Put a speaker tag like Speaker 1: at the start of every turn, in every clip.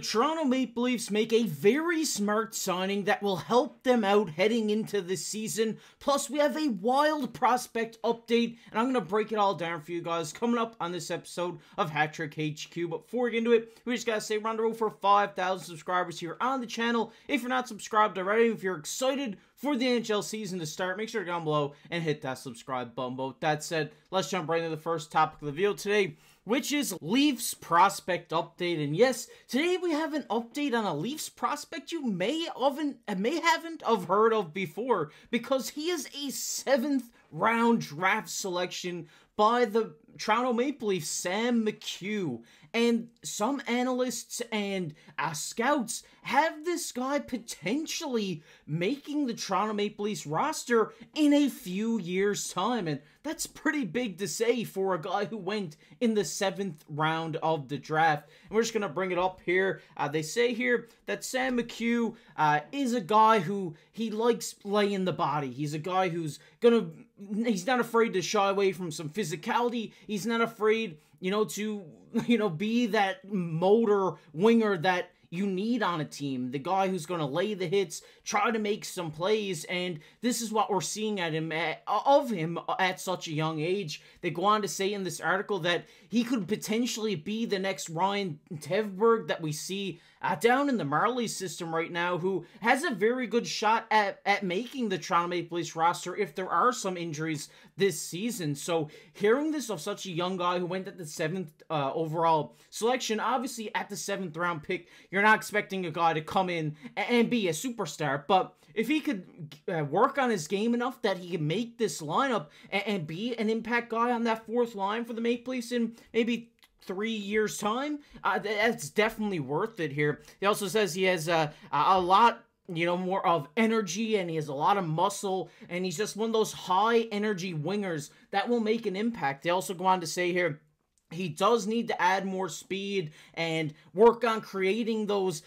Speaker 1: Toronto Maple Leafs make a very smart signing that will help them out heading into the season. Plus, we have a wild prospect update, and I'm going to break it all down for you guys coming up on this episode of Hat Trick HQ. But before we get into it, we just got to say we're on the road for 5,000 subscribers here on the channel. If you're not subscribed already, if you're excited for the NHL season to start, make sure to go down below and hit that subscribe button. But with that said, let's jump right into the first topic of the video today, which is Leafs prospect update. And yes, today we have an update on a Leafs prospect you may haven't have heard of before, because he is a 7th round draft selection by the Toronto Maple Leafs, Sam McHugh. And some analysts and scouts have this guy potentially making the Toronto Maple Leafs roster in a few years' time. And that's pretty big to say for a guy who went in the 7th round of the draft. And we're just going to bring it up here. They say here that Sam McHugh is a guy who he likes laying the body. He's a guy who's he's not afraid to shy away from some physicality. He's not afraid, to, be that motor winger that you need on a team. The guy who's going to lay the hits, try to make some plays, and this is what we're seeing of him at such a young age. They go on to say in this article that he could potentially be the next Ryan Tevberg that we see down in the Marlies system right now, who has a very good shot at making the Toronto Maple Leafs roster if there are some injuries this season. So hearing this of such a young guy who went at the 7th overall selection, obviously at the 7th round pick, you're not expecting a guy to come in and be a superstar, but if he could work on his game enough that he can make this lineup and be an impact guy on that 4th line for the Maple Leafs in maybe 3 years' time, that's definitely worth it here. He also says he has a lot more of energy, and he has a lot of muscle, and he's just one of those high energy wingers that will make an impact. They also go on to say here he does need to add more speed and work on creating those,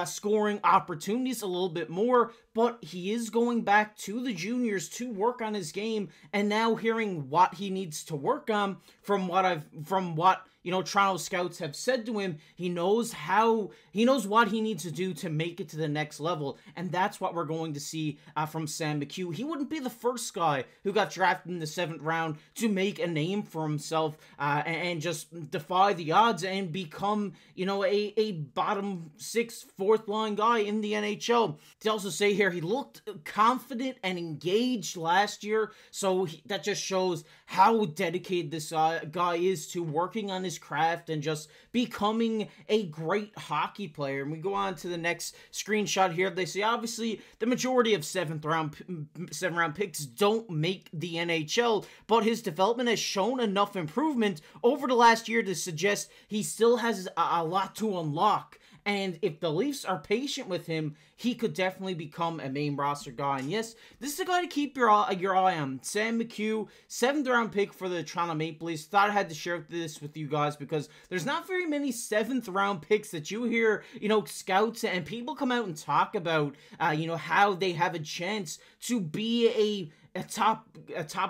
Speaker 1: scoring opportunities a little bit more, but he is going back to the juniors to work on his game, and now hearing what he needs to work on from what Toronto scouts have said to him, he knows what he needs to do to make it to the next level, and that's what we're going to see from Sam McHugh. He wouldn't be the first guy who got drafted in the 7th round to make a name for himself and just defy the odds and become, a bottom 6, 4th line guy in the NHL. They also say here he looked confident and engaged last year, so that just shows how dedicated this guy is to working on his craft and just becoming a great hockey player. And we go on to the next screenshot here. They say obviously the majority of 7th round picks don't make the NHL, but his development has shown enough improvement over the last year to suggest he still has a lot to unlock. And if the Leafs are patient with him, he could definitely become a main roster guy. And yes, this is a guy to keep your eye on. Sam McHugh, 7th round pick for the Toronto Maple Leafs. Thought I had to share this with you guys because there's not very many 7th round picks that you hear, scouts and people come out and talk about, how they have a chance to be a top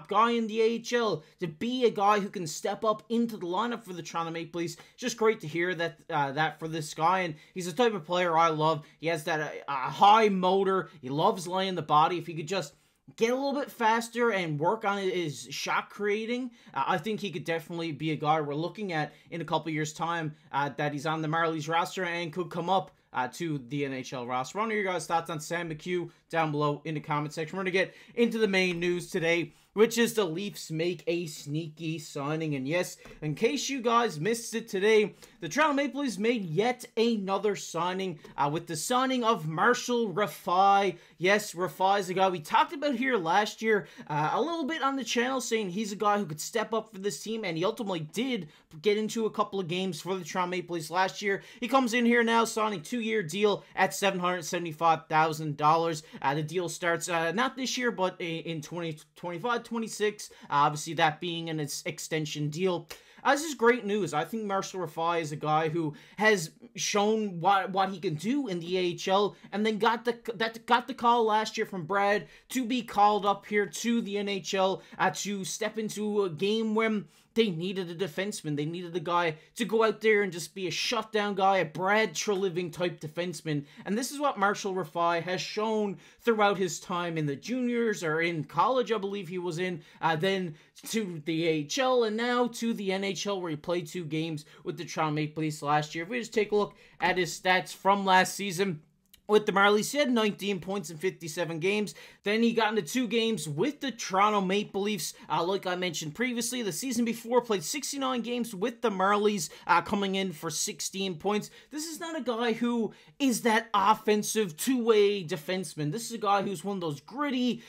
Speaker 1: guy in the AHL, to be a guy who can step up into the lineup for the Toronto Maple Leafs. Just great to hear that for this guy, and he's the type of player I love. He has that high motor. He loves laying the body. If he could just get a little bit faster and work on his shot creating, I think he could definitely be a guy we're looking at in a couple years' time that he's on the Marlies roster and could come up to the NHL roster. I want to hear your guys' thoughts on Sam McHugh down below in the comment section. We're going to get into the main news today, which is the Leafs make a sneaky signing. And yes, in case you guys missed it today, the Toronto Maple Leafs made yet another signing with the signing of Marshall Rifai. Yes, Rifai is a guy we talked about here last year a little bit on the channel, saying he's a guy who could step up for this team, and he ultimately did get into a couple of games for the Toronto Maple Leafs last year. He comes in here now signing a 2-year deal at $775,000. The deal starts not this year, but in 2025-26. Obviously, that being an extension deal. This is great news. I think Marshall Rifai is a guy who has shown what he can do in the AHL, and then got the call last year from Brad to be called up here to the NHL to step into a game when they needed a defenseman. They needed a guy to go out there and just be a shutdown guy, a Brad Treliving type defenseman. And this is what Marshall Rifai has shown throughout his time in the juniors, or in college, I believe he was in, then to the AHL, and now to the NHL, where he played 2 games with the Toronto Maple Leafs last year. If we just take a look at his stats from last season, with the Marlies, he had 19 points in 57 games. Then he got into 2 games with the Toronto Maple Leafs. Like I mentioned previously, the season before, played 69 games with the Marlies, coming in for 16 points. This is not a guy who is that offensive two-way defenseman. This is a guy who's one of those gritty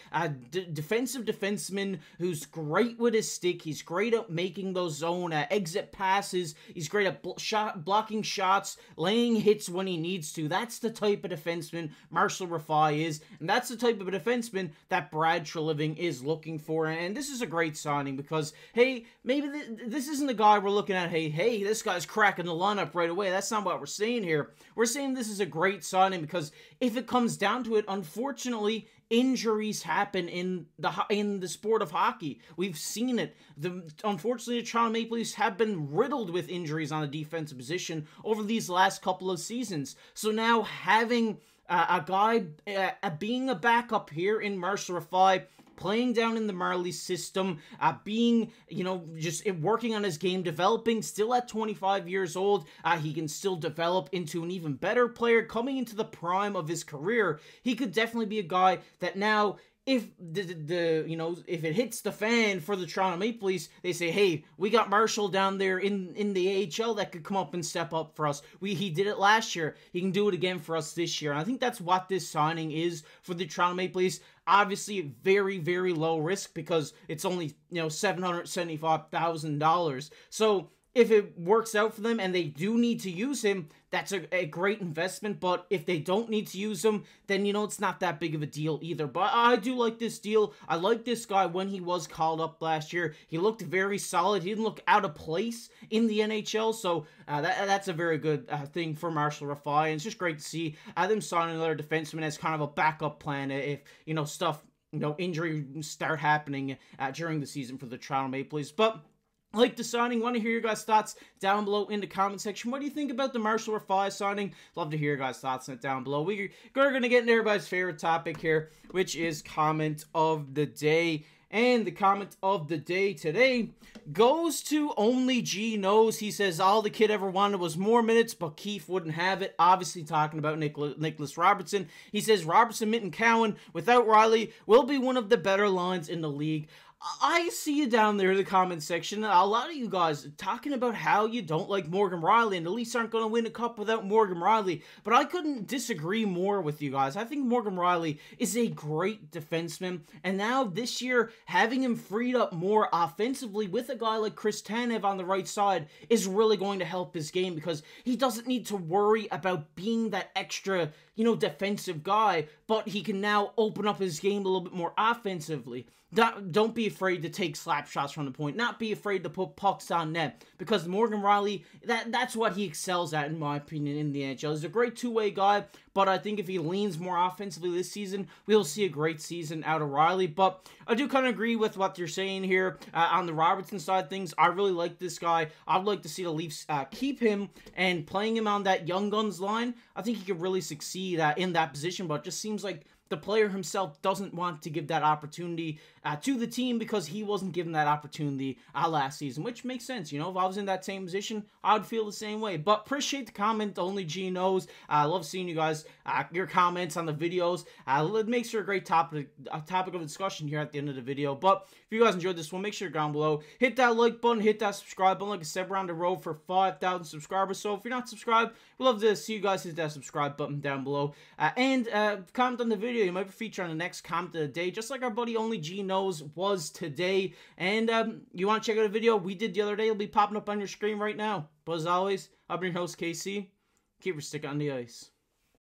Speaker 1: defensive defensemen who's great with his stick. He's great at making those zone exit passes. He's great at blocking shots, laying hits when he needs to. That's the type of defenseman Marshall Rifai is, and that's the type of a defenseman that Brad Treliving is looking for. And this is a great signing because, hey, maybe this isn't the guy we're looking at, hey, this guy's cracking the lineup right away. That's not what we're saying here. We're saying this is a great signing because if it comes down to it, unfortunately, injuries happen in the sport of hockey. We've seen it. Unfortunately, the Toronto Maple Leafs have been riddled with injuries on the defensive position over these last couple of seasons. So now having a guy being a backup here in Marshall Rifai, playing down in the Marlies system, being, just working on his game, developing, still at 25 years old, he can still develop into an even better player, coming into the prime of his career. He could definitely be a guy that now, if if it hits the fan for the Toronto Maple Leafs, they say, hey, we got Marshall down there in the AHL that could come up and step up for us. He did it last year. He can do it again for us this year. And I think that's what this signing is for the Toronto Maple Leafs. Obviously, very, very low risk because it's only, $775,000. So if it works out for them and they do need to use him, that's a great investment. But if they don't need to use him, then, it's not that big of a deal either. But I do like this deal. I like this guy when he was called up last year. He looked very solid. He didn't look out of place in the NHL. So that's a very good thing for Marshall Rifai. And it's just great to see them signing another defenseman as kind of a backup plan if, injury start happening during the season for the Toronto Maple Leafs. But like the signing, want to hear your guys' thoughts down below in the comment section. What do you think about the Marshall Rifai signing? Love to hear your guys' thoughts on it down below. We're going to get into everybody's favorite topic here, which is comment of the day. And the comment of the day today goes to Only G Knows. He says, all the kid ever wanted was more minutes, but Keefe wouldn't have it. Obviously talking about Nicholas Robertson. He says, Robertson, Mitten, Cowan, without Riley, will be one of the better lines in the league. I see you down there in the comment section. A lot of you guys talking about how you don't like Morgan Riley and the Leafs aren't going to win a cup without Morgan Riley. But I couldn't disagree more with you guys. I think Morgan Riley is a great defenseman. And now this year, having him freed up more offensively with a guy like Chris Tanev on the right side is really going to help his game because he doesn't need to worry about being that extra, defensive guy. But he can now open up his game a little bit more offensively. Don't be afraid to take slap shots from the point. Not be afraid to put pucks on net. Because Morgan Riley, that's what he excels at, in my opinion, in the NHL. He's a great two-way guy, but I think if he leans more offensively this season, we'll see a great season out of Riley. But I do kind of agree with what you're saying here on the Robertson side of things. I really like this guy. I'd like to see the Leafs keep him and playing him on that Young Guns line. I think he could really succeed in that position, but it just seems like the player himself doesn't want to give that opportunity to the team because he wasn't given that opportunity last season, which makes sense. If I was in that same position, I would feel the same way. But appreciate the comment. Only G Knows. I love seeing you guys, your comments on the videos. It makes for a great topic of discussion here at the end of the video. But if you guys enjoyed this one, make sure you're down below. Hit that like button, hit that subscribe button. Like I said, we're on the road for 5,000 subscribers. So if you're not subscribed, we'd love to see you guys hit that subscribe button down below. And comment on the video. You might be featured on the next comment of the day, just like our buddy Only G Knows was today. And you want to check out a video we did the other day, it'll be popping up on your screen right now. But as always, I've been your host, KC. Keep your stick on the ice.